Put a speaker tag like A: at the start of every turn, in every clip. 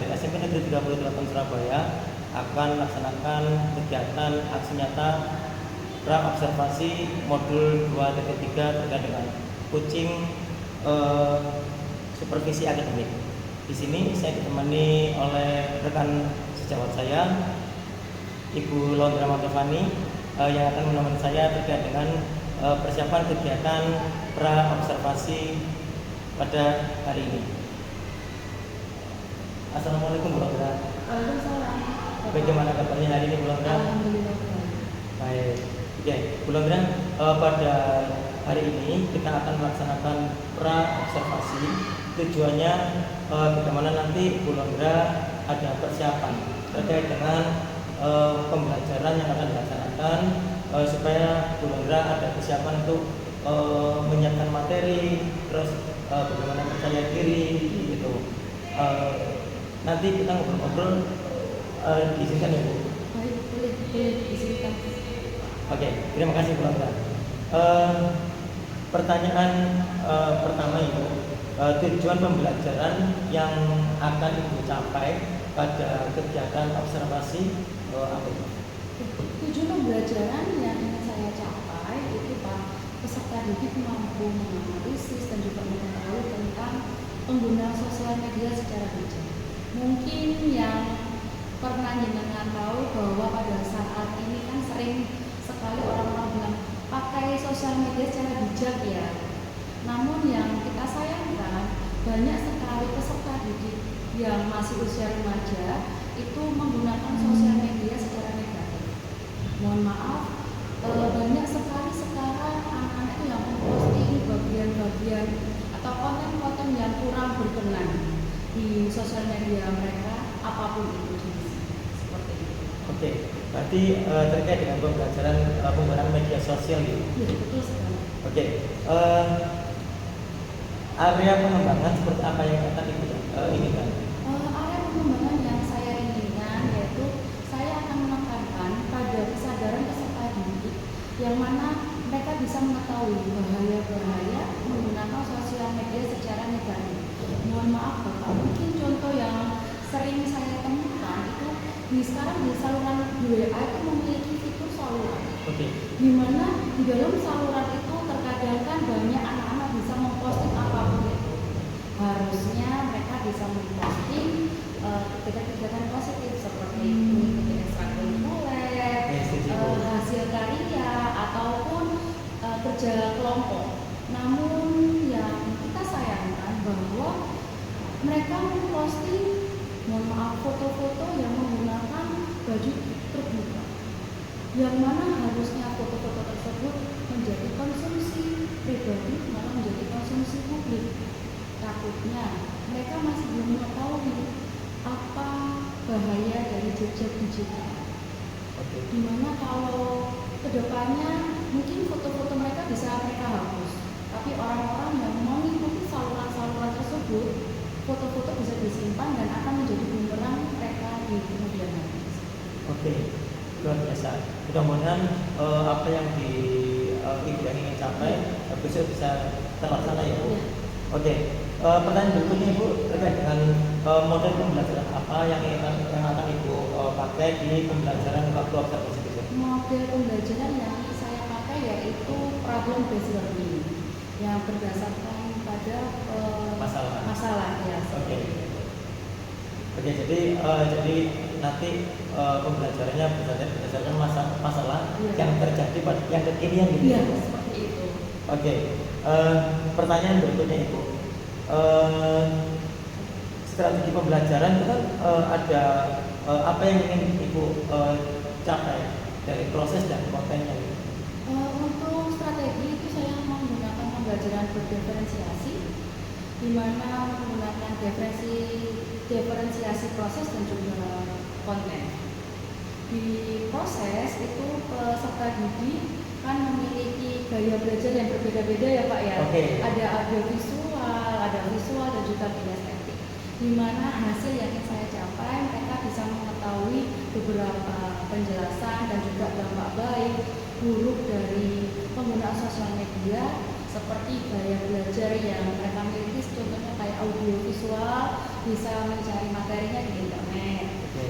A: dari SMP Negeri 38 Surabaya akan melaksanakan kegiatan aksi nyata pra-observasi modul 2.3 terkait dengan coaching supervisi akademik. Di sini saya ditemani oleh rekan sejawat saya, Ibu Laundra Mantovani, yang akan menemani saya terkait dengan persiapan kegiatan pra-observasi pada hari ini. Assalamualaikum Bu Laundra.
B: Waalaikumsalam.
A: Bagaimana kabarnya hari ini Bu Laundra?
B: Alhamdulillah.
A: Baik. Oke, Bu Laundra, pada hari ini kita akan melaksanakan pra-observasi. Tujuannya bagaimana nanti Bu Laundra ada persiapan terkait dengan pembelajaran yang akan dilaksanakan, supaya Bu Laundra ada persiapan untuk menyiapkan materi, terus bagaimana percaya diri gitu. Nanti kita ngobrol-ngobrol, diizinkan ya Bu?
B: Baik, boleh diizinkan.
A: Oke, terima kasih Bu Laundra. Pertanyaan pertama Ibu, tujuan pembelajaran yang akan Ibu capai pada kegiatan observasi apa itu?
B: Tujuan pembelajaran yang ingin saya capai itu Pak, peserta didik mampu menganalisis dan juga mengetahui tentang penggunaan sosial media secara bijak. Mungkin yang pernah jenengan tahu bahwa pada saat ini kan sering sekali orang-orang bilang pakai sosial media secara bijak ya. Namun yang kita sayangkan, banyak sekali peserta didik yang masih usia remaja itu menggunakan sosial media secara negatif. Mohon maaf, banyak sekali sekarang anak-anak itu yang memposting bagian-bagian atau konten-konten yang kurang berkenan di sosial media mereka, apapun itu jenisnya, seperti itu.
A: Oke, berarti terkait dengan pembelajaran penggunaan media sosial gitu.
B: Ya, betul sekali.
A: Oke, area pengembangan seperti apa yang akan Ibu inginkan?
B: Area pengembangan yang saya inginkan yaitu saya akan menekankan pada kesadaran peserta didik yang mana mereka bisa mengetahui bahaya-bahaya menggunakan sosial media secara negatif. Mohon maaf Bapak, mungkin contoh yang sering saya temukan itu sekarang di saluran WA itu memiliki fitur saluran.
A: Oke.
B: Di mana di dalam saluran itu terkadang kan banyak anak-anak bisa memposting apapun itu. Harusnya mereka bisa memposting kegiatan-kegiatan positif seperti mengikuti ekstrakurikuler, hasil karya ataupun kerja kelompok. Namun yang kita sayangkan bahwa mereka memposting, mohon maaf, foto-foto yang menggunakan baju terbuka, yang mana harusnya foto-foto tersebut menjadi konsumsi pribadi malah menjadi konsumsi publik. Takutnya mereka masih belum mengetahui apa bahaya dari jejak digital. Dimana kalau kedepannya mungkin foto-foto mereka bisa mereka hapus, tapi orang-orang yang mengikuti saluran-saluran tersebut, foto-foto bisa disimpan dan akan menjadi bumerang mereka di kemudian hari.
A: Oke, luar biasa. Mudah-mudahan apa yang Ibu ingin capai besok bisa terlaksana ya Bu. Oke, pertanyaan berikutnya Ibu terkait dengan model pembelajaran apa yang akan Ibu pakai di pembelajaran waktu observasi besok?
B: Model pembelajaran yang saya pakai yaitu problem based learning yang berdasarkan pada masalah ya.
A: Oke. Oke, jadi nanti pembelajarannya berdasarkan masalah yang terjadi pada yang kekinian gitu.
B: Iya, seperti itu.
A: Oke. Pertanyaan berikutnya Ibu. Strategi pembelajaran itu kan ada apa yang ingin Ibu capai dari proses dan kontennya?
B: Untuk strategi itu saya menggunakan pembelajaran berdiferensiasi, di mana menggunakan diferensiasi proses dan juga konten. Di proses itu peserta didik kan memiliki gaya belajar yang berbeda-beda ya Pak ya.
A: Okay.
B: Ada audio visual dan juga kinestetik. Di mana hasil yang ingin saya capai mereka bisa mengetahui beberapa penjelasan dan juga dampak baik buruk dari penggunaan sosial media, seperti gaya belajar yang mereka miliki, contohnya kayak audio visual bisa mencari materinya di internet.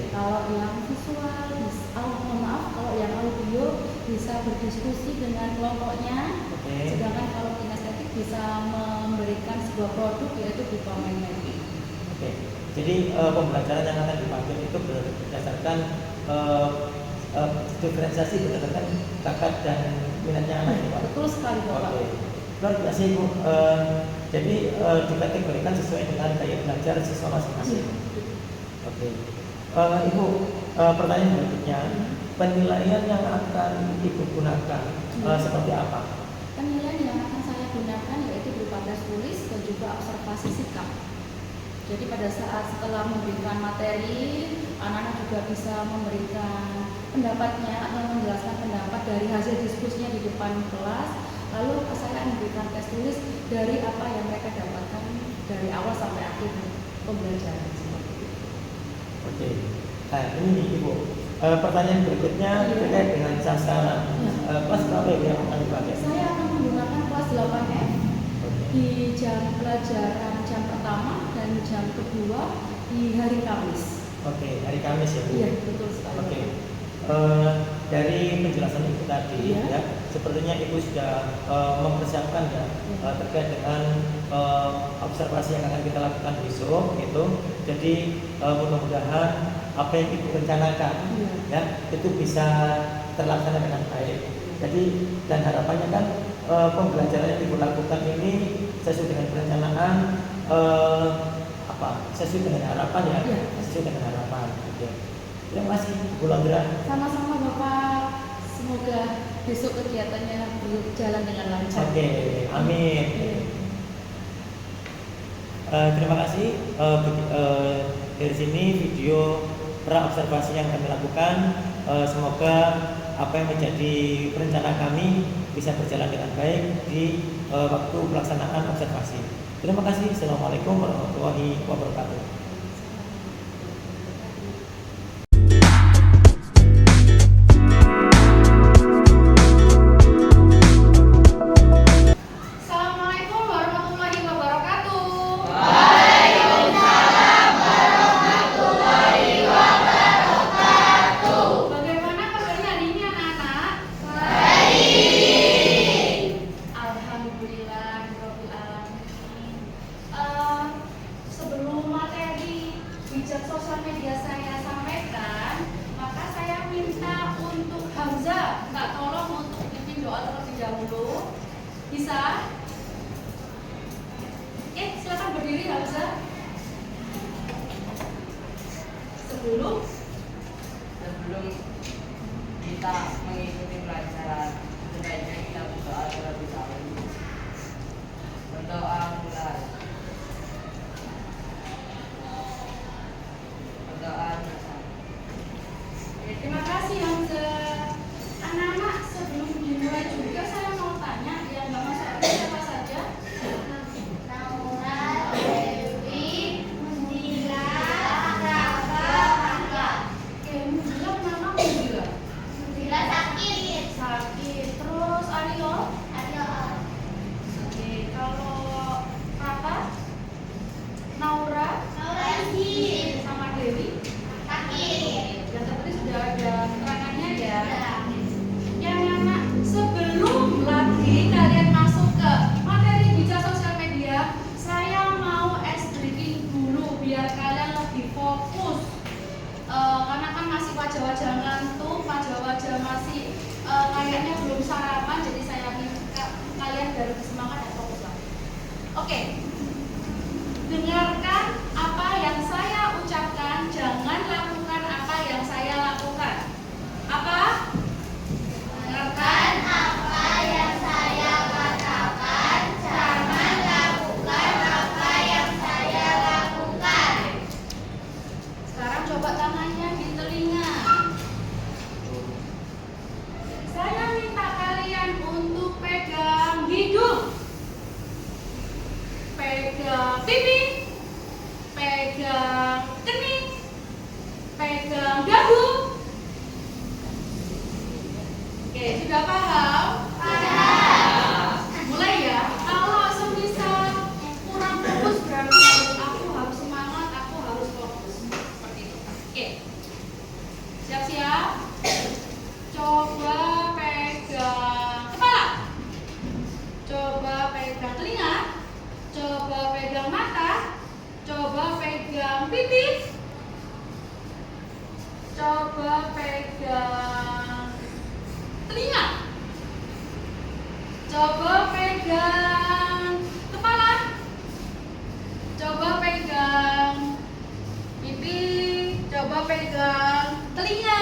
B: Kalau yang visual, mohon maaf, kalau yang audio bisa berdiskusi dengan kelompoknya. Sedangkan kalau kinestetik bisa memberikan sebuah produk yaitu berupa mind mapping.
A: Jadi pembelajaran yang akan dipanggil itu berdasarkan diferensiasi berdasarkan bakat dan minatnya anak ini, Pak.
B: Betul sekali, Bapak.
A: Luar biasa, Ibu. Jadi dikategorikan sesuai dengan gaya belajar siswa masing-masing. Ibu, pertanyaan berikutnya, penilaian yang akan Ibu gunakan seperti apa?
B: Penilaian yang akan saya gunakan yaitu berupa tes tulis dan juga observasi sikap. Jadi pada saat setelah memberikan materi, anak-anak juga bisa memberikan pendapatnya atau menjelaskan pendapat dari hasil diskusinya di depan kelas. Lalu saya memberikan tes tulis dari apa yang mereka dapatkan dari awal sampai akhir pembelajaran.
A: Nah ini Ibu, pertanyaan berikutnya terkait dengan sasaran. Kelas berapa yang akan dipakai?
B: Saya akan menggunakan kelas 8F di jam pelajaran jam pertama dan jam kedua di hari Kamis.
A: Hari Kamis ya Bu?
B: Iya, betul sekali.
A: Dari penjelasan Ibu tadi ya, sepertinya Ibu sudah mempersiapkan ya terkait dengan observasi yang akan kita lakukan besok gitu. Jadi mudah-mudahan apa yang Ibu rencanakan ya itu bisa terlaksana dengan baik. Jadi dan harapannya kan pembelajaran yang Ibu lakukan ini sesuai dengan perencanaan, sesuai dengan harapan ya, sesuai dengan harapan. Terima kasih Bu Londra.
B: Sama-sama Bapak. Semoga besok kegiatannya berjalan dengan lancar.
A: Amin. Terima kasih. Dari sini video pra observasi yang kami lakukan. Semoga apa yang menjadi perencanaan kami bisa berjalan dengan baik di waktu pelaksanaan observasi. Terima kasih. Assalamualaikum warahmatullahi wabarakatuh.
C: Sebelum kita mengikuti pelajaran, sebaiknya kita berdoa terlebih dahulu. Berdoa mulai. Berdoa bersama.
B: Terima kasih Hamza. Anak-anak, sebelum dimulai juga saya mau tanya yang nggak masuk ini siapa saja?
D: Naura, Dewi, Mundila, Rafa, Angga.
B: Oke, Mundila kenapa Mundila?
D: Mundila sakit.
B: Terus Aryo?
D: Aryo.
B: Oke, kalau Rafa? Naura?
D: Naura izin.
B: Sama Dewi?
D: Sakit.
B: Dan tadi sudah ada keterangannya ya.
D: Ya.
B: Ya anak, sebelum lagi kalian masuk ke materi bijak sosial media, saya mau ice breaking dulu biar kalian lebih fokus. Karena kan masih wajah-wajah ngantuk, wajah-wajah masih kayaknya belum sarapan, jadi saya minta kalian biar lebih semangat dan fokus lagi. Oke, dengarkan apa yang saya ucapkan, jangan lakukan apa yang saya lakukan. Apa?
D: Dengarkan apa yang saya katakan, jangan lakukan apa yang saya lakukan.
B: Sekarang coba tangannya di telinga. Saya minta kalian untuk pegang hidung, pegang pipi, pegang kening, pegang dagu. Oke, sudah paham? Mulai ya. Kalau semisal kurang fokus berarti aku harus semangat, aku Oke. Siap-siap. Coba pegang kepala. Coba pegang telinga. Coba pegang mata. Coba pegang pipi. Coba pegang telinga. Coba pegang kepala. Coba pegang pipi. Coba pegang telinga.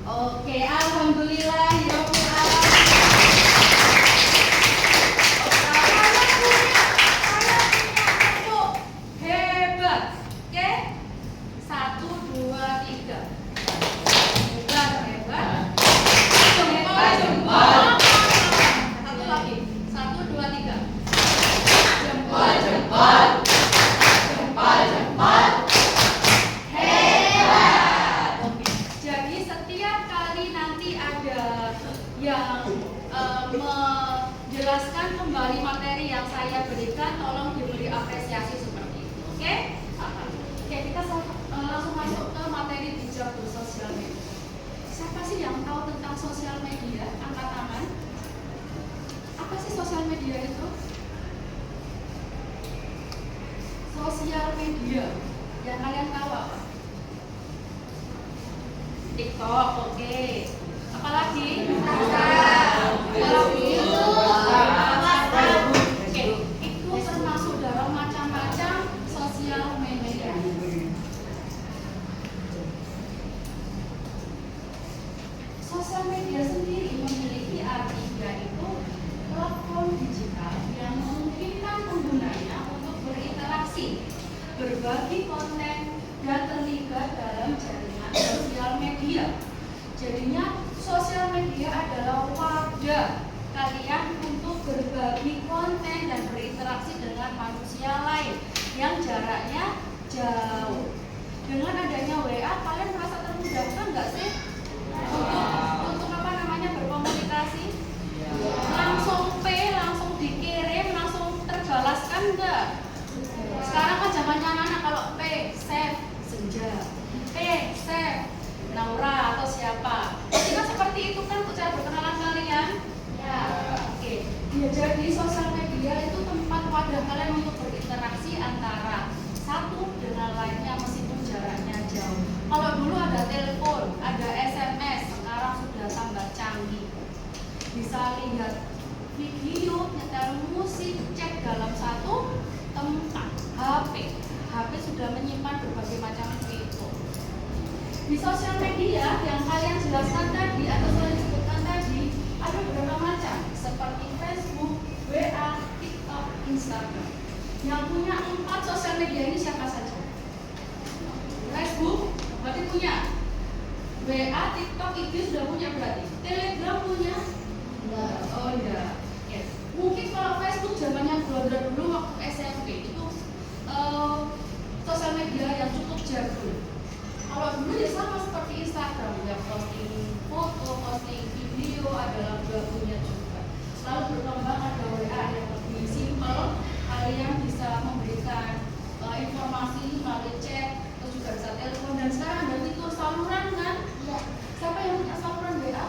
B: Oke, alhamdulillah ya Rabbil alamin. Hebat. Oke. 1, 2, 3. Hebat, hebat. Jempol. Satu lagi. 1, 2, 3. Jempol. Hebat. Oke. Jadi setiap kali nanti ada yang menjelaskan kembali materi yang saya berikan, tolong diberi apresiasi seperti itu. Oke? Oke, kita langsung masuk ke materi bijak bersosial media. Siapa sih yang tahu tentang sosial media? Angkat tangan. Apa sih sosial media itu? Sosial media yang kalian tahu apa? TikTok, oke. Apalagi? Apalagi? Oke, itu termasuk dalam macam-macam sosial media. Sosial media sendiri memiliki arti, yaitu platform digital yang memungkinkan penggunanya untuk berinteraksi, berbagi konten, dan terlibat dalam jaringan sosial media. Jadinya sosial media adalah wadah kalian untuk berbagi konten dan berinteraksi dengan manusia lain yang jaraknya jauh. Dengan adanya WA, kalian merasa termudahkan nggak sih? Untuk apa namanya berkomunikasi? Langsung langsung dikirim, langsung terbalaskan enggak? Sekarang kan zamannya anak-anak kalau save Senja, save Naura atau siapa, pasti kan seperti itu kan untuk cara berkenalan kalian. Ya, oke. Ya, jadi sosial media itu tempat wadah kalian untuk berinteraksi antara satu dengan lainnya meskipun jaraknya jauh. Kalau dulu ada telepon, ada SMS, sekarang sudah tambah canggih. Bisa lihat video, nyetel musik, cek dalam satu tempat. HP sudah menyimpan berbagai macam fitur. Di sosial media yang kalian jelaskan tadi atau saya sebutkan tadi ada beberapa macam seperti Facebook, WA, TikTok, Instagram. Yang punya 4 sosial media ini siapa saja? Facebook berarti punya. WA, TikTok, IG sudah punya berarti. Telegram punya? Oh iya. Yes. Mungkin kalau Facebook zamannya Blogger dulu waktu SMP itu sosial media yang cukup jago. Kalau dulu ya sama seperti Instagram, ya posting foto, posting video, ada lagu-lagunya juga. Lalu berkembang ada WA yang lebih simpel, kalian bisa memberikan informasi melalui chat, terus juga bisa telepon, dan sekarang ada fitur saluran kan? Iya. Siapa yang punya saluran WA?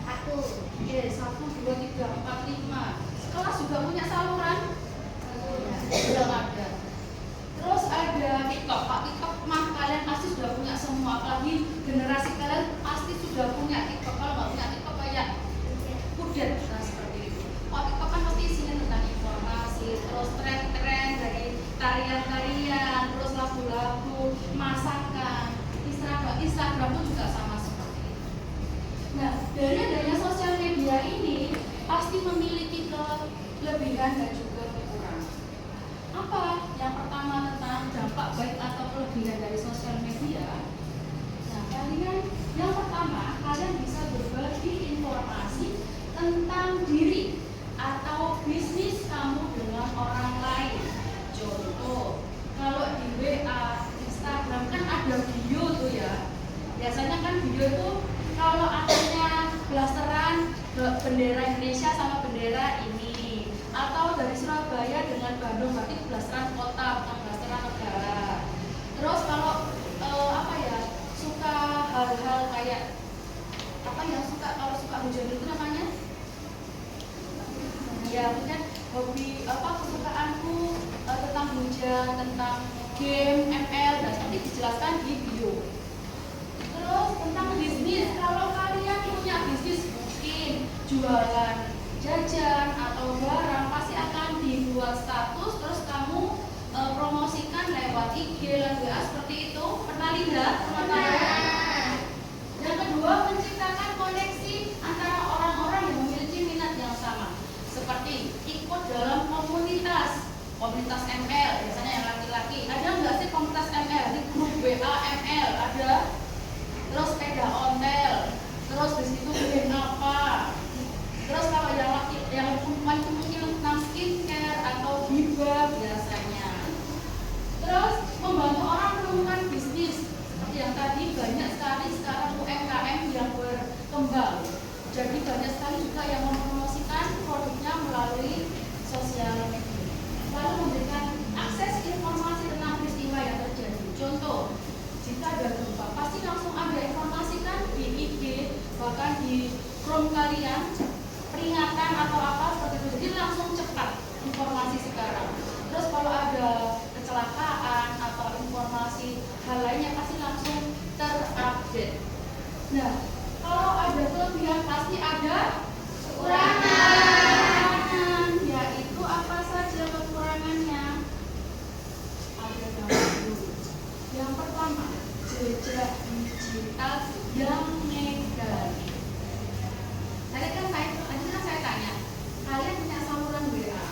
B: Aku. Oke, 1, 2, 3, 4, 5. Kelas juga punya saluran? Belum ada. Terus ada TikTok, Pak. TikTok mah kalian pasti sudah punya semua, apalagi generasi kalian pasti sudah punya TikTok. Kalau nggak punya TikTok kayak kudet, nah seperti itu. TikTok kan pasti isinya tentang informasi, terus tren-tren dari tarian-tarian, terus lagu-lagu, masakan. Instagram pun juga sama seperti itu. Nah, dari adanya sosial media ini pasti memiliki kelebihan dan juga kekurangan. Apa? Yang pertama tentang dampak baik atau kelebihan dari sosial media. Nah, yang pertama, kalian bisa berbagi informasi tentang diri atau bisnis kamu dengan orang lain. Contoh, kalau di WA, Instagram kan ada video tuh ya. Biasanya kan video itu kalau adanya blasteran bendera Indonesia sama bendera ini, atau dari Surabaya dengan Bandung, berarti blasteran kota bukan blasteran negara. Terus kalau hujan itu namanya? Ya, kan hobi kesukaanku tentang hujan, tentang game, ML, dan nanti dijelaskan di bio. Terus tentang bisnis, kalau kalian punya bisnis mungkin jualan jajan atau barang pasti akan dibuat status, terus kamu promosikan lewat IG dan WA seperti itu. Pernah lihat teman-teman? Yang kedua, menciptakan koneksi antara orang-orang yang memiliki minat yang sama, seperti ikut dalam komunitas ML, biasanya yang laki-laki. Ada nggak sih komunitas ML di grup WA ML? Ada. Terus sepeda ontel, terus di situ bikin apa? Terus kalau yang laki, yang perempuan itu mungkin tentang skincare atau hibah biasanya. Terus membantu orang menemukan bisnis, seperti yang tadi banyak sekali sekarang UMKM yang berkembang. Jadi banyak sekali juga yang mempromosikan produknya melalui sosial media. Lalu memberikan akses informasi tentang peristiwa yang terjadi. Contoh, jika ada gempa, pasti langsung ada informasi kan di IG, bahkan di Chrome kalian, peringatan atau apa seperti itu. Jadi langsung cepat informasi sekarang. Terus kalau ada kecelakaan atau informasi hal lainnya pasti langsung terupdate. Nah, kalau ada kelebihan pasti ada kekurangan. Yaitu apa saja kekurangannya? Ada dulu. Yang pertama, jejak digital yang negatif. Tadi kan saya tanya, kalian punya saluran WA?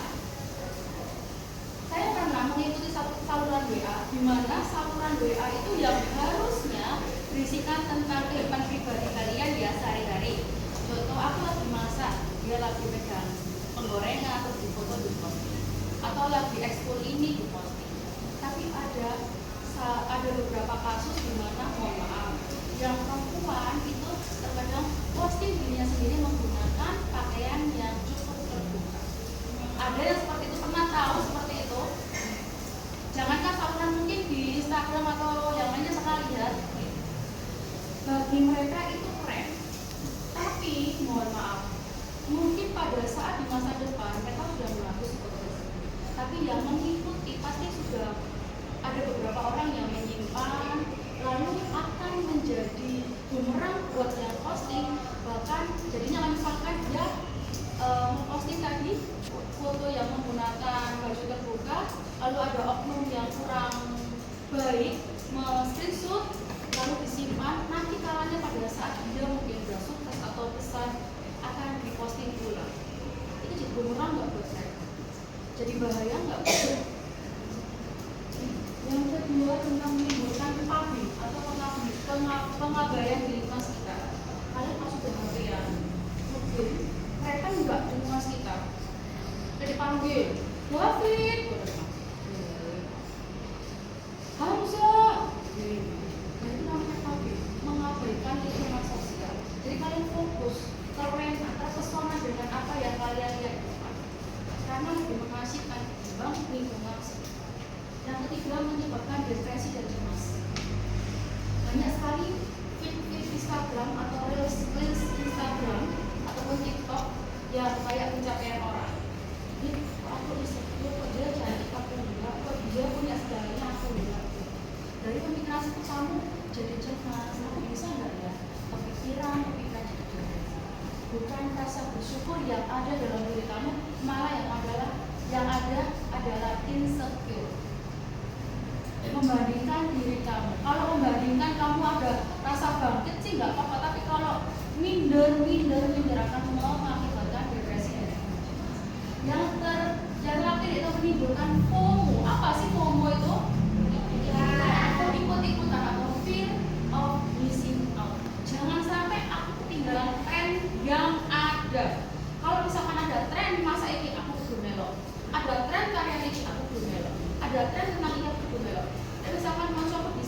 B: Saya pernah mengikuti saluran WA, di mana saluran WA itu yang harusnya berisikan tentang kehidupan pribadi kalian ya sehari-hari. Contoh, aku lagi masak, dia lagi pegang penggorengan atau di foto di posting, atau lagi ekspor ini di posting. Tapi ada beberapa kasus di mana, mohon maaf, yang perempuan itu terkadang posting dirinya sendiri menggunakan pakaian yang cukup terbuka. Ada yang seperti itu, pernah tahu seperti itu? Jangankan saluran, mungkin di Instagram atau yang lainnya pernah lihat. Bagi mereka itu keren, tapi mohon maaf, mungkin pada saat di masa depan mereka sudah mengaku seperti itu. Tapi yang mengikuti pasti sudah ada beberapa orang yang menyimpan, lalu akan menjadi bumerang buat yang posting. Bahkan jadinya misalkan dia memposting tadi foto yang menggunakan baju terbuka, lalu ada oknum yang kurang baik screenshot lalu disimpan, nanti kalanya pada saat dia mungkin sudah sukses atau besar akan diposting ulang. Itu jadi bumerang nggak buat saya? Jadi bahaya nggak? Yang kedua, tentang menimbulkan publik atau pengabaian di lingkungan sekitar. Kalian pas sudah harian mungkin mereka nggak di lingkungan sekitar, jadi panggil David, Hamzah, nah itu namanya publik, mengabaikan lingkungan sosial. Jadi kalian fokus, terpesona dengan apa yang kalian lihat karena lebih mengasihkan ketimbang lingkungan sekitar. Yang ketiga, menyebabkan depresi dan cemas. Banyak sekali feed Instagram atau reels Instagram ataupun TikTok yang kayak pencapaian orang. Ini aku insecure, kok dia cantik aku enggak, kok dia punya segalanya aku enggak. Dari pemikiran seperti kamu jadi cemas, aku bisa enggak ya? Pikiran jadi depresi. Bukan rasa bersyukur yang ada dalam diri kamu, malah yang ada adalah insecure. Membandingkan diri kamu. Kalau membandingkan kamu ada rasa bangkit sih nggak apa-apa, tapi kalau minder akan mengakibatkan depresi dan yang terakhir itu menimbulkan FOMO. Apa sih FOMO itu? Ikut-ikutan atau fear of missing out. Jangan sampai aku ketinggalan tren yang ada. Kalau misalkan ada tren masa ini aku kudu melok, ada tren karya ini aku kudu melok, ada tren tentang ini aku kudu melok. Dan misalkan mau coba di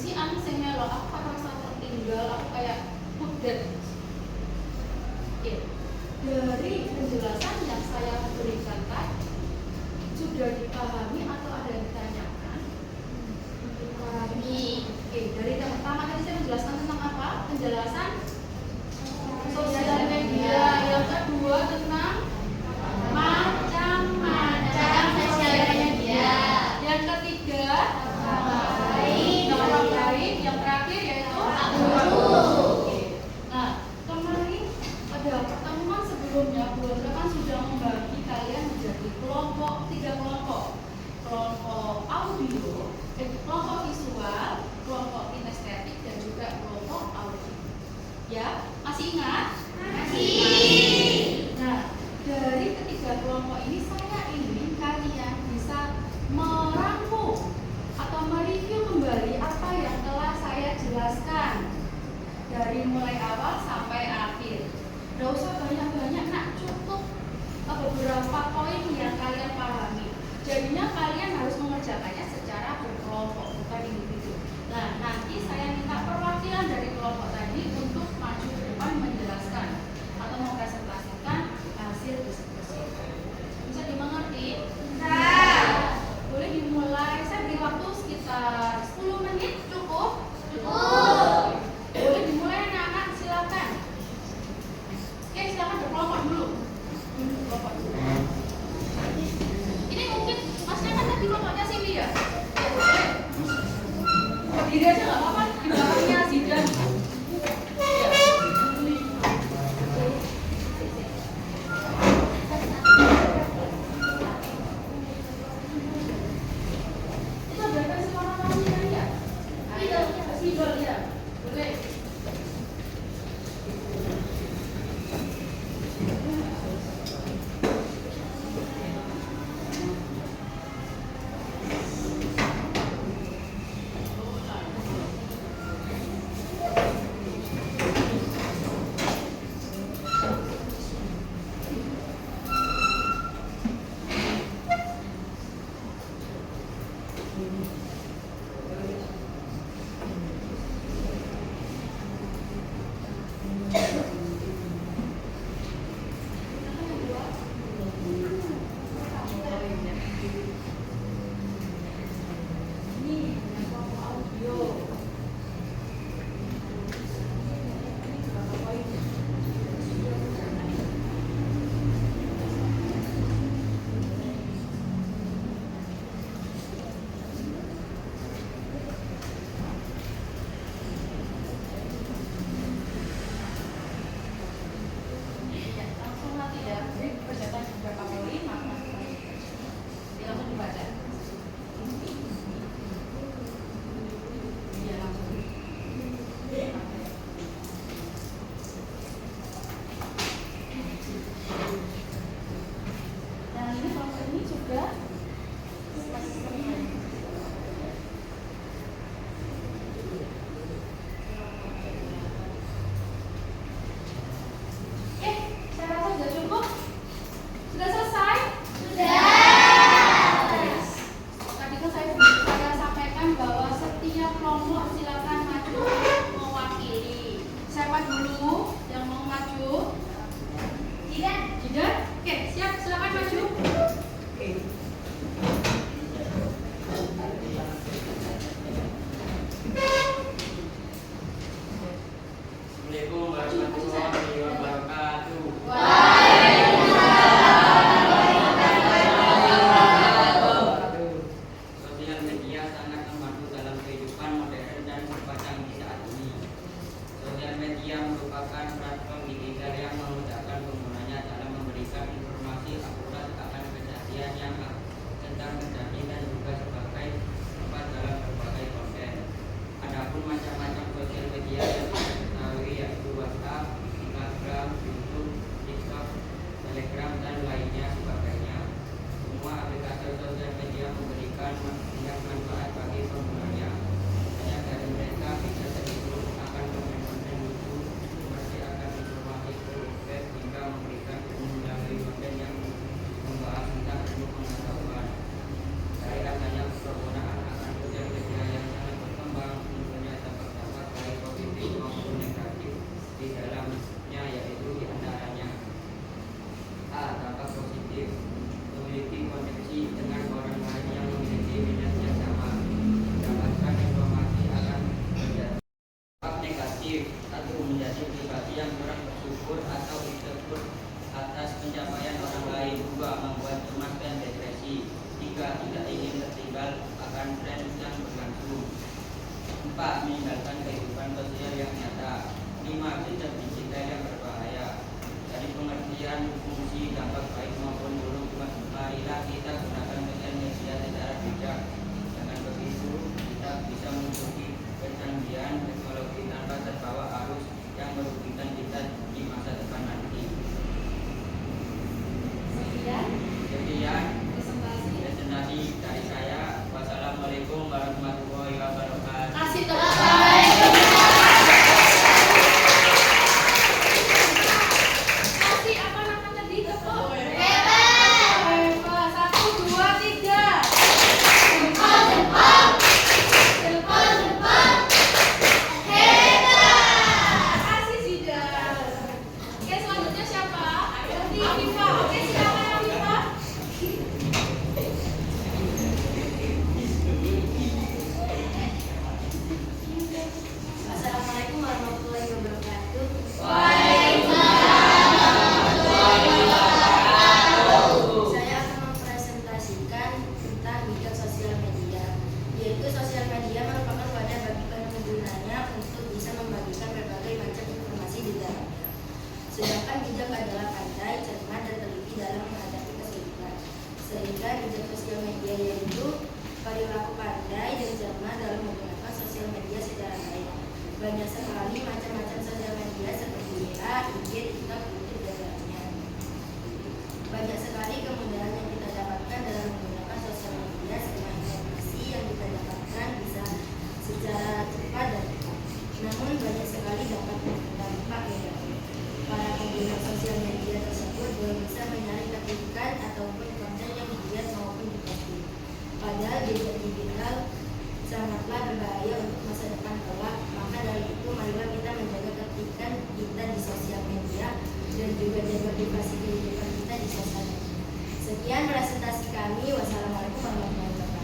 B: dari mulai awal sampai akhir. Gak usah banyak-banyak nak, cukup beberapa poin yang kalian pahami. Jadinya kalian harus mengerjakannya secara berkelompok, bukan individu. Nah, nanti saya minta perwakilan dari kelompok tadi untuk maju ke depan menjelaskan atau mempresentasikan hasil diskusi. Bisa dimengerti? Bisa. Boleh dimulai. Saya beri waktu sekitar 10 menit, cukup? Cukup. Boleh dimulai anak-anak, silakan. Oke, silakan berkelompok dulu. Berkelompok dulu. Ini mungkin masnya kan tadi kelompoknya Cindy ya? Ya, boleh. Berdiri aja nggak apa-apa, di belakangnya Zidan. Itu ada versi warna-warni kan ya? Iya, spidol ya. Boleh.
D: Kasih tepuk tangan.
E: Banyak sekali macam-macam sosial media seperti WA, IG, TikTok, YouTube, dan lainnya. Banyak sekali kemudahan yang kita dapatkan dalam menggunakan sosial media, semua informasi yang kita dapatkan bisa secara cepat dan tepat. Namun banyak sekali dapat berdampak negatif. Para pengguna sosial media tersebut belum bisa menyaring kritikan ataupun konten yang dibuat maupun diposting. Padahal gadget digital sangatlah berbahaya untuk masa depan kelak. Maka dari itu marilah kita menjaga kritikan kita di sosial media dan juga jaga privasi kehidupan kita di sosial media. Sekian presentasi kami. Wassalamualaikum warahmatullahi wabarakatuh.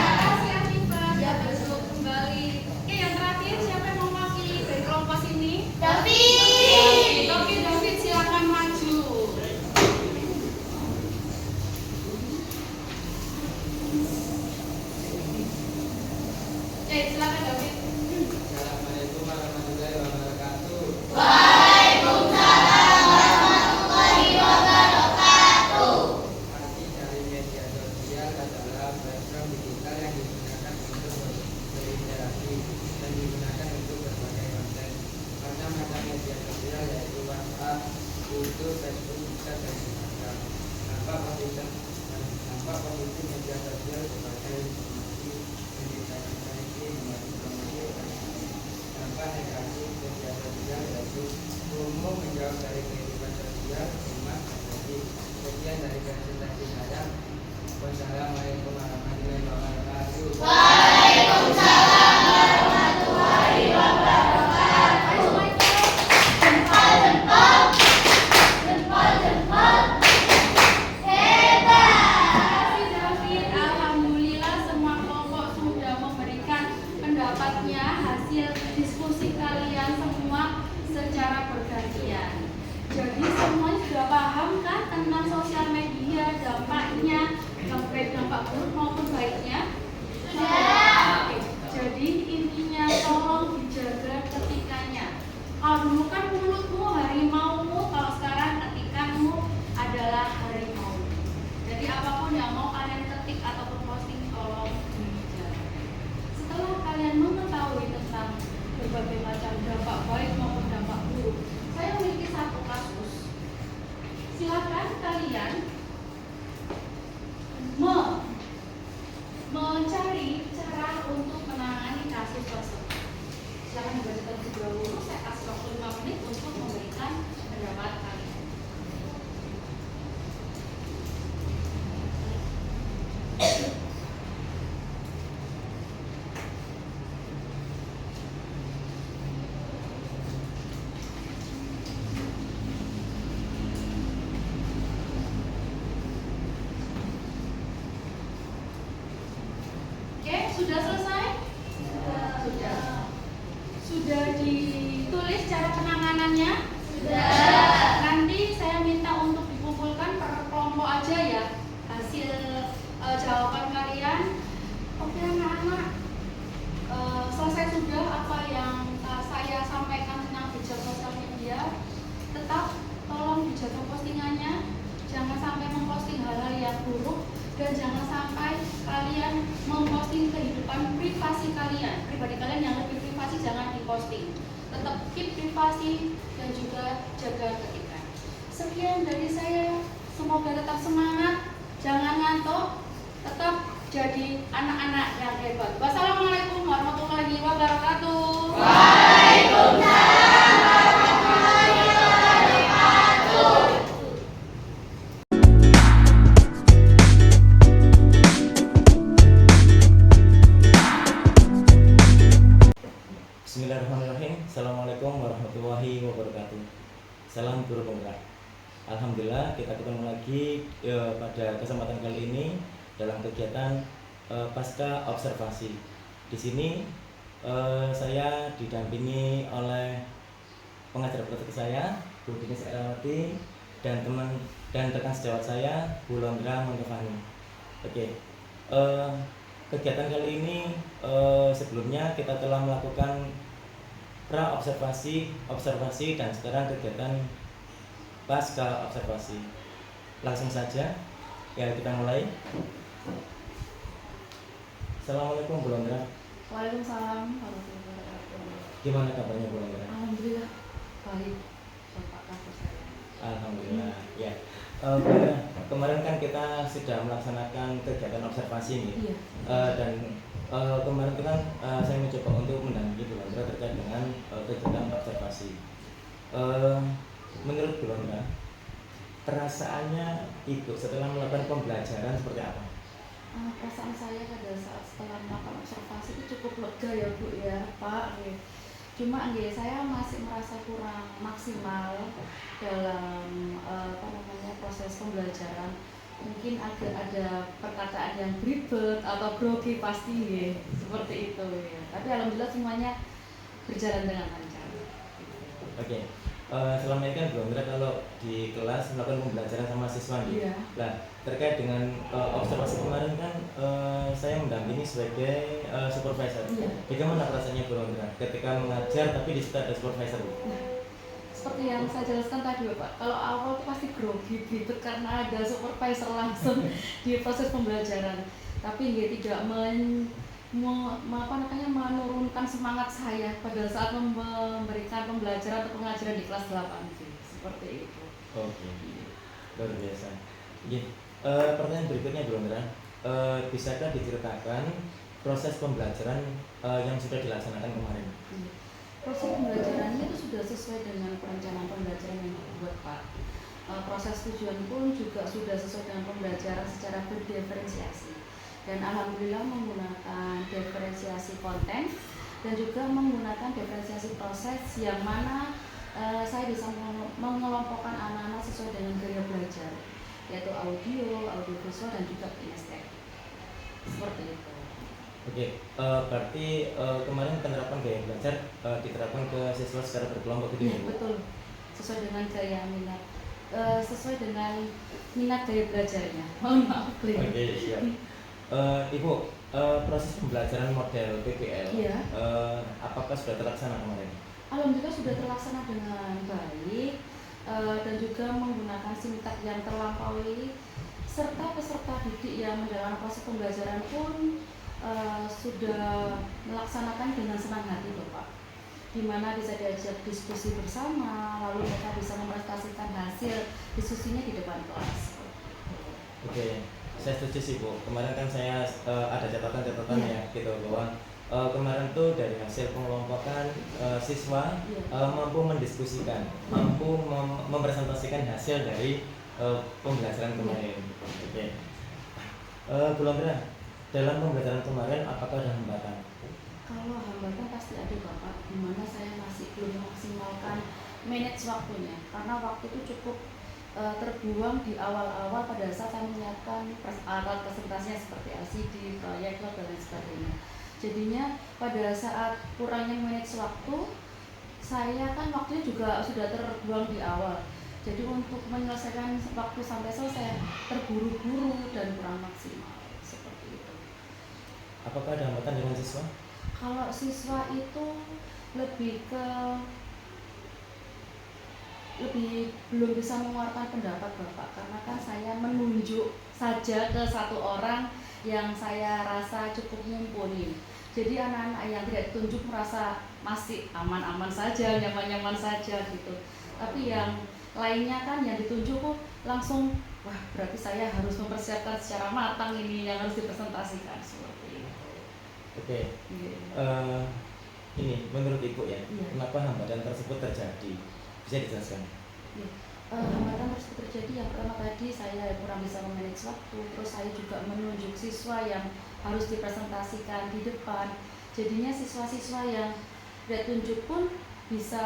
F: Makasih Afifah, ya besok kembali. Oke, yang terakhir siapa yang mau mewakili dari kelompok sini? David. Oke, David silakan maju. Silakan David.
C: Assalamualaikum warahmatullahi wabarakatuh. Arti dari media sosial adalah platform digital yang digunakan untuk berinteraksi dan digunakan untuk berbagai konten. Macam-macam media sosial yaitu WhatsApp, YouTube, Facebook, Twitter, dan Instagram. Nampak positif media sosial sebagai informasi, komunikasi, membantu promosi organisasi. Dampak negatif media sosial yaitu umum menjauh dari kehidupan sosial, umat, dan negatif. Sekian dari presentasi saya. Wassalamualaikum warahmatullahi wabarakatuh.
F: Makasih David. Alhamdulillah semua kelompok sudah memberikan pendapatnya, hasil diskusi kalian semua secara bergantian. Jadi semuanya sudah paham kan tentang sosial media, dampaknya, baik dampak buruk maupun baiknya? Sudah. Oke. Jadi intinya tolong dijaga ketikanya. Kalau dulu kan mulutmu harimaumu, kalau sekarang ketikanmu adalah harimau. Jadi apapun yang mau kalian ketik ataupun posting tolong dijaga. Setelah kalian mengetahui tentang berbagai macam dampak baik maupun dampak buruk, saya memiliki satu kasus. Silakan kalian mencari cara untuk menangani kasus tersebut. Silakan dibacakan terlebih dahulu. Saya kasih waktu 5 menit untuk memberikan pendapat kalian. Oke, sudah selesai? Sudah. Sudah ditulis cara penanganannya? Sudah. Nanti saya minta untuk dikumpulkan per kelompok aja ya hasil jawaban kalian. Oke anak-anak, selesai sudah apa yang saya sampaikan tentang bijak sosial media. Tetap tolong dijaga postingannya, jangan sampai memposting hal-hal yang buruk. Dan jangan sampai kalian memposting kehidupan privasi kalian, pribadi kalian yang lebih privasi jangan diposting. Tetap keep privasi dan juga jaga ketika. Sekian dari saya, semoga tetap semangat, jangan ngantuk, tetap jadi anak-anak yang hebat. Wassalamualaikum warahmatullahi wabarakatuh.
A: Bismillahirrahmanirrahim. Assalamualaikum warahmatullahi wabarakatuh. Salam guru penggerak. Alhamdulillah kita ketemu lagi pada kesempatan kali ini dalam kegiatan pasca observasi. Di sini saya didampingi oleh pengajar praktek saya, Bu Dinis Erawati, dan teman dan rekan sejawat saya, Bu Londra Montefani. Oke. Kegiatan kali ini sebelumnya kita telah melakukan pra observasi, observasi, dan sekarang kegiatan pasca observasi. Langsung saja, ya kita mulai. Assalamualaikum Bu Londra.
B: Waalaikumsalam warahmatullahi wabarakatuh.
A: Gimana kabarnya Bu Londra?
B: Alhamdulillah baik, Bapak kabar saya.
A: Alhamdulillah. Ya. Kemarin kan kita sudah melaksanakan kegiatan observasi nih.
B: Iya.
A: Dan kemarin itu kan saya mencoba untuk mendampingi Bu Londra terkait dengan kegiatan observasi. Menurut Bu Londra, perasaannya Ibu setelah melakukan pembelajaran seperti apa?
B: Perasaan saya pada saat setelah melakukan observasi itu cukup lega ya Bu ya Pak. Cuma saya masih merasa kurang maksimal dalam proses pembelajaran. Mungkin agak ada perkataan yang beribet atau grogi pasti ya, seperti itu ya. Tapi alhamdulillah semuanya berjalan dengan lancar.
A: Oke. Selama ini kan Bu Londra kalau di kelas melakukan pembelajaran sama siswa nih.
B: Iya.
A: Nah, terkait dengan observasi kemarin kan saya mendampingi sebagai supervisor.
B: Iya.
A: Bagaimana perasaannya Bu Londra ketika mengajar tapi di situ ada supervisor?
B: Nah, seperti yang saya jelaskan tadi Pak, kalau awal itu pasti grogi gitu karena ada supervisor langsung di proses pembelajaran. Tapi dia tidak menurunkan semangat saya pada saat memberikan pembelajaran atau pengajaran di kelas 8 seperti itu.
A: Oke, luar biasa. Pertanyaan berikutnya Bu Londra, bisakah diceritakan proses pembelajaran yang sudah dilaksanakan kemarin?
B: Proses pembelajarannya itu sudah sesuai dengan perencanaan pembelajaran yang dibuat Pak. Proses tujuan pun juga sudah sesuai dengan pembelajaran secara berdiferensiasi. Dan alhamdulillah menggunakan diferensiasi konten dan juga menggunakan diferensiasi proses yang mana saya bisa mengelompokkan anak-anak sesuai dengan gaya belajar, yaitu audio, audiovisual dan juga kinestetik. Seperti itu.
A: Oke, berarti kemarin penerapan gaya belajar diterapkan ke siswa secara berkelompok gitu
B: ya?
A: Bu?
B: Betul, sesuai dengan gaya minat, sesuai dengan minat gaya belajarnya. Mohon maaf.
A: Oke, siap. Ibu, proses pembelajaran model PPL,
B: iya.
A: Apakah sudah terlaksana kemarin?
B: Alhamdulillah sudah terlaksana dengan baik dan juga menggunakan sintak yang terlampaui, serta peserta didik yang menjalankan proses pembelajaran pun sudah melaksanakan dengan senang hati loh Pak, di mana bisa diajak diskusi bersama, lalu mereka bisa mempresentasikan hasil diskusinya di depan kelas.
A: Oke, saya setuju sih Bu. Kemarin kan saya ada catatan-catatan ya gitu bahwa kemarin tuh dari hasil pengelompokan siswa mampu mendiskusikan, mampu mempresentasikan hasil dari pembelajaran kemarin. Oke. Bu Londra, dalam pembelajaran kemarin apakah ada hambatan?
B: Kalau hambatan pasti ada Bapak, di mana saya masih belum memaksimalkan manage waktunya karena waktu itu cukup terbuang di awal-awal pada saat saya menyiapkan alat presentasinya seperti LCD, proyek, dan lain sebagainya. Jadinya pada saat kurangnya manage waktu, saya kan waktunya juga sudah terbuang di awal. Jadi untuk menyelesaikan waktu sampai selesai terburu-buru dan kurang maksimal seperti itu.
A: Apakah ada hambatan dengan siswa?
B: Kalau siswa itu lebih belum bisa mengeluarkan pendapat Bapak karena kan saya menunjuk saja ke satu orang yang saya rasa cukup mumpuni. Jadi anak-anak yang tidak ditunjuk merasa masih aman-aman saja, nyaman-nyaman saja gitu. Tapi yang lainnya kan yang ditunjuk kok langsung, wah berarti saya harus mempersiapkan secara matang ini yang harus dipresentasikan seperti itu.
A: Oke. Ini menurut Ibu ya, kenapa hambatan tersebut terjadi? Bisa dijelaskan?
B: Ya. Hambatan tersebut terjadi yang pertama tadi saya kurang bisa memanage waktu, terus saya juga menunjuk siswa yang harus dipresentasikan di depan. Jadinya siswa-siswa yang tidak tunjuk pun bisa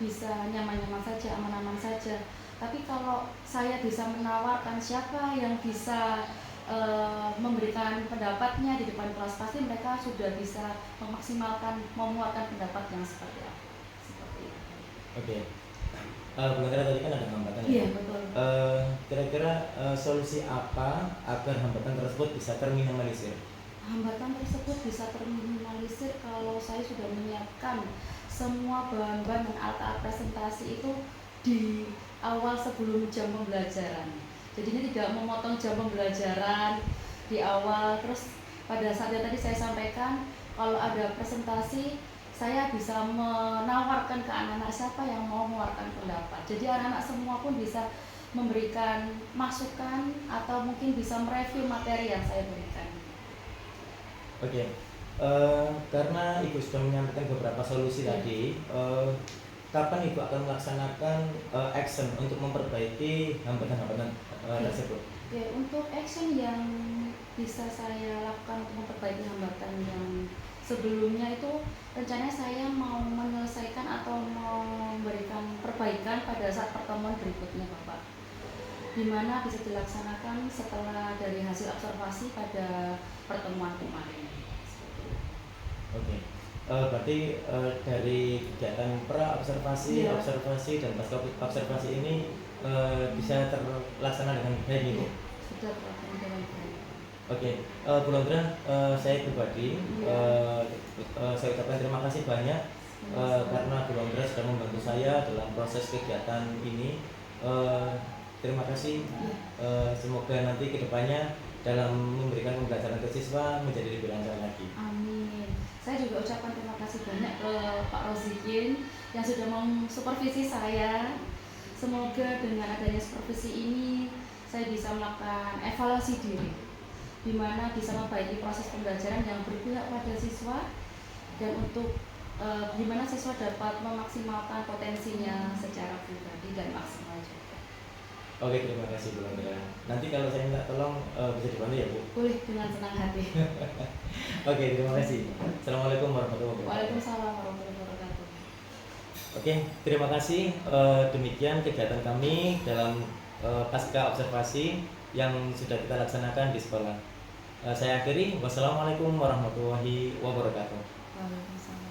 B: bisa nyaman-nyaman saja, aman-aman saja. Tapi kalau saya bisa menawarkan siapa yang bisa memberikan pendapatnya di depan kelas, pasti mereka sudah bisa memaksimalkan, memuatkan pendapat yang seperti apa.
A: Oke. Bu Londra tadi kan ada hambatan ya?
B: Iya, betul.
A: Kira-kira solusi apa agar hambatan tersebut bisa terminimalisir?
B: hambatan tersebut bisa terminimalisir kalau saya sudah menyiapkan semua bahan-bahan dan alat-alat presentasi itu di awal sebelum jam pembelajaran. Jadi ini tidak memotong jam pembelajaran di awal. Terus pada saat yang tadi saya sampaikan, kalau ada presentasi saya bisa menawarkan ke anak-anak siapa yang mau mengeluarkan pendapat. Jadi anak-anak semua pun bisa memberikan masukan atau mungkin bisa mereview materi yang saya berikan.
A: Oke, karena Ibu sudah menyampaikan beberapa solusi tadi, kapan Ibu akan melaksanakan action untuk memperbaiki hambatan-hambatan tersebut?
B: Ya, untuk action yang bisa saya lakukan untuk memperbaiki hambatan yang sebelumnya itu rencananya saya mau menyelesaikan atau memberikan perbaikan pada saat pertemuan berikutnya, Bapak, di mana bisa dilaksanakan setelah dari hasil observasi pada pertemuan kemarin.
A: Oke, berarti dari kegiatan pra observasi,
B: Iya.
A: observasi dan pasca observasi ini bisa terlaksana dengan baik, Ibu.
B: Sudah terlaksana dengan baik.
A: Oke, Bu Londra, saya pribadi saya ucapkan terima kasih banyak karena Bu Londra sudah membantu saya dalam proses kegiatan ini. Terima kasih. Semoga nanti kedepannya dalam memberikan pembelajaran ke siswa menjadi lebih lancar lagi.
B: Amin. Saya juga ucapkan terima kasih banyak ke Pak Rozikin yang sudah mensupervisi saya. Semoga dengan adanya supervisi ini saya bisa melakukan evaluasi diri, di mana bisa memperbaiki proses pembelajaran yang berpihak pada siswa dan untuk di mana siswa dapat memaksimalkan potensinya secara pribadi dan maksimal juga.
A: Oke, terima kasih Bu Londra. Nanti kalau saya minta tolong bisa dibantu ya, Bu?
B: Boleh, dengan senang hati.
A: Oke, terima kasih. Assalamualaikum warahmatullahi wabarakatuh.
B: Waalaikumsalam warahmatullahi wabarakatuh.
A: Oke, terima kasih. Demikian kegiatan kami dalam pasca observasi yang sudah kita laksanakan di sekolah. Saya akhiri. Wassalamualaikum warahmatullahi wabarakatuh.
B: Waalaikumsalam.